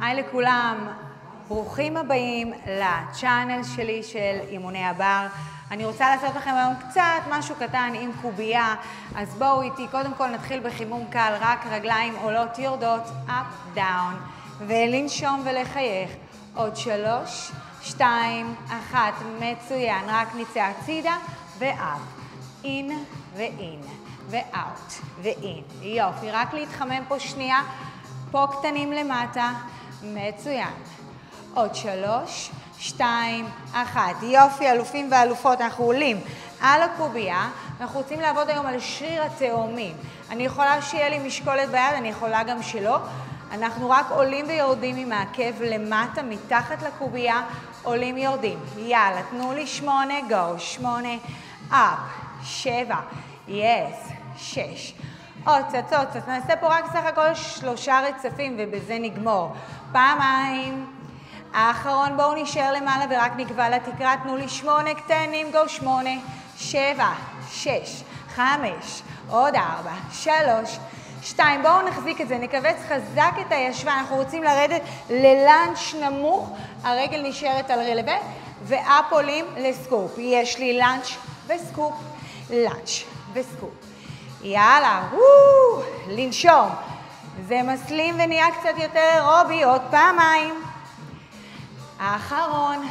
היי לכולם, ברוכים הבאים לצ'אנל שלי של אימוני הבר. אני רוצה לעשות לכם היום קצת משהו קטן עם קובייה, אז בואו איתי, קודם כל נתחיל בחימום קל, רק רגליים עולות יורדות, up, down, ולנשום ולחייך. עוד 3, 2, 1, מצוין, רק נצא הצידה ו-up, in ו-in, ו-out ו-in, יופי, רק להתחמם פה שנייה, פה קטנים למטה, מצוין. עוד 3, 2, 1, יופי, אלופים ואלופות, אנחנו עולים על הקובייה, אנחנו רוצים לעבוד היום על שריר התאומים. אני יכולה שיהיה לי משקולת ביד, אני יכולה גם שלא. אנחנו רק עולים ויורדים עם העקב למטה, מתחת לקובייה, עולים יורדים. יאללה, תנו לי 8, go, 8, up, 7, yes, 6. עוד צצות, נעשה פה רק סך הכל 3 רצפים ובזה נגמור. פעמיים. האחרון, בואו נשאר למעלה ורק נקבע לתקרה, תנו לי 8 קטנים, go 8, 7, 6, 5, עוד 4, 3, 2, בואו נחזיק את זה, נקבץ חזק את הישבה, אנחנו רוצים לרדת ללאנץ' נמוך, הרגל נשארת על רלווה, ואפ עולים לסקופ, יש לי לאנץ' וסקופ, לאנץ' וסקופ. יאללה, לנשום, זה מסלים ונהיה קצת יותר אירובי, עוד פעמיים. האחרון,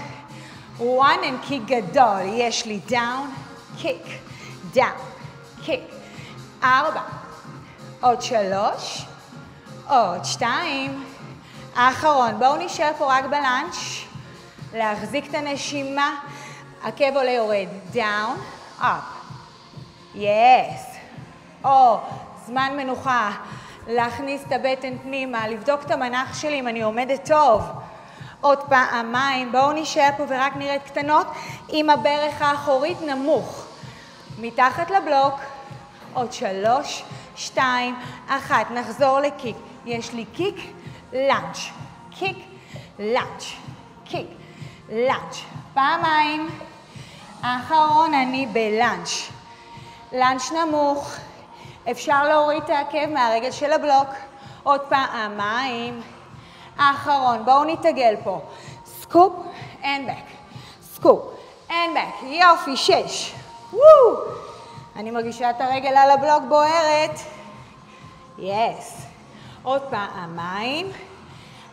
one and kick גדול, יש לי down, kick, down, kick, 4, עוד 3, עוד 2, האחרון, בואו נשאר פה רק בלאנץ', להחזיק את הנשימה, עקב עולה יורד, down, up, yes, או זמן מנוחה, להכניס את הבטן פנימה, לבדוק את המנח שלי אם אני עומדת טוב, עוד פעמיים, בואו נשאר פה ורק נראית קטנות עם הברך האחורית נמוך. מתחת לבלוק, עוד 3, 2, 1, נחזור לקיק. יש לי קיק, לאנץ', קיק, לאנץ', קיק, לאנץ'. פעמיים, האחרון אני בלאנץ'. לאנץ' נמוך, אפשר להוריד את העקב מהרגל של הבלוק. עוד פעמיים. האחרון, בואו נתגל פה. סקופ, and back. סקופ, and back. יופי, 6. אני מרגישה את הרגל על הבלוק בוערת. yes. עוד פעמיים.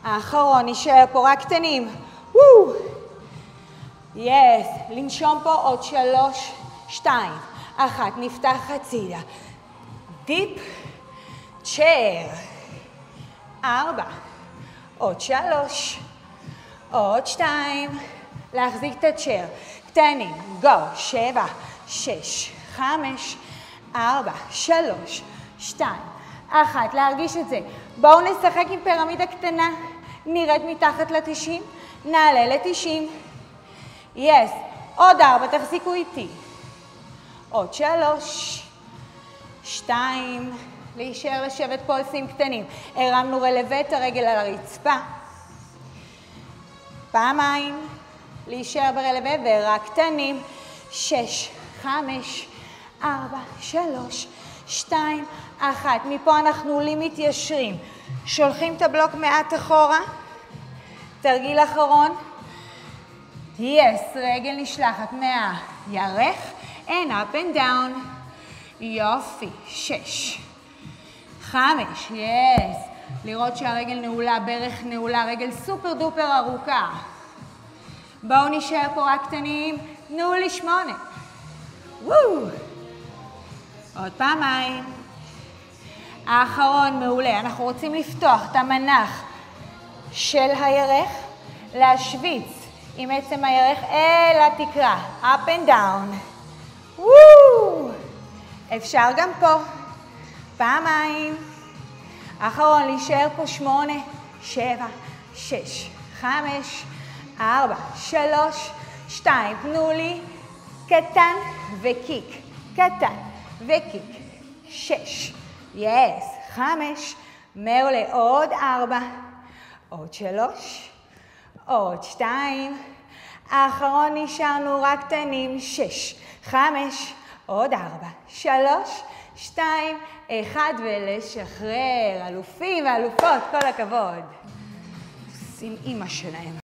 האחרון, נשאר פה רק קטנים. yes. לנשום פה עוד 3, 2, 1. נפתח הצידה. דיפ, צ'ר. 4. עוד 3, עוד 2, להחזיק את הצ'ר, קטנים, go, 7, 6, 5, 4, 3, 2, 1, להרגיש את זה. בואו נשחק עם פירמידה קטנה, נרד מתחת ל-90, נעלה ל-90, yes, עוד 4, תחזיקו איתי, עוד 3, 2, להישאר לשבת פה עושים קטנים. הרמנו רלווה את הרגל על הרצפה. פעמיים, להישאר ברלווה ורק קטנים. 6, 5, 4, 3, 2, 1. מפה אנחנו עולים מתיישרים. שולחים את הבלוק מעט אחורה. תרגיל אחרון. yes, רגל נשלחת מהירך. and up and down. יופי. 6. 5, yes. לראות שהרגל נעולה, ברך נעולה, רגל סופר דופר ארוכה. בואו נשאר פה רק קטנים, תנו לי 8. עוד פעמיים. האחרון מעולה, אנחנו רוצים לפתוח את המנח של הירך, להשוויץ עם עצם הירך אל התקרה, up and down. אפשר גם פה. פעמיים. האחרון, להישאר פה 8, 7, 6, 5, 4, 3, 2. תנו לי קטן וקיק, קטן וקיק. 6, yes, 5, מעולה. עוד 4, עוד 3, עוד 2. האחרון נשארנו רק קטנים. 6, 5, עוד 4, 3, 2, 1 ולשחרר. אלופים ואלופות, כל הכבוד. עם אמא שלהם.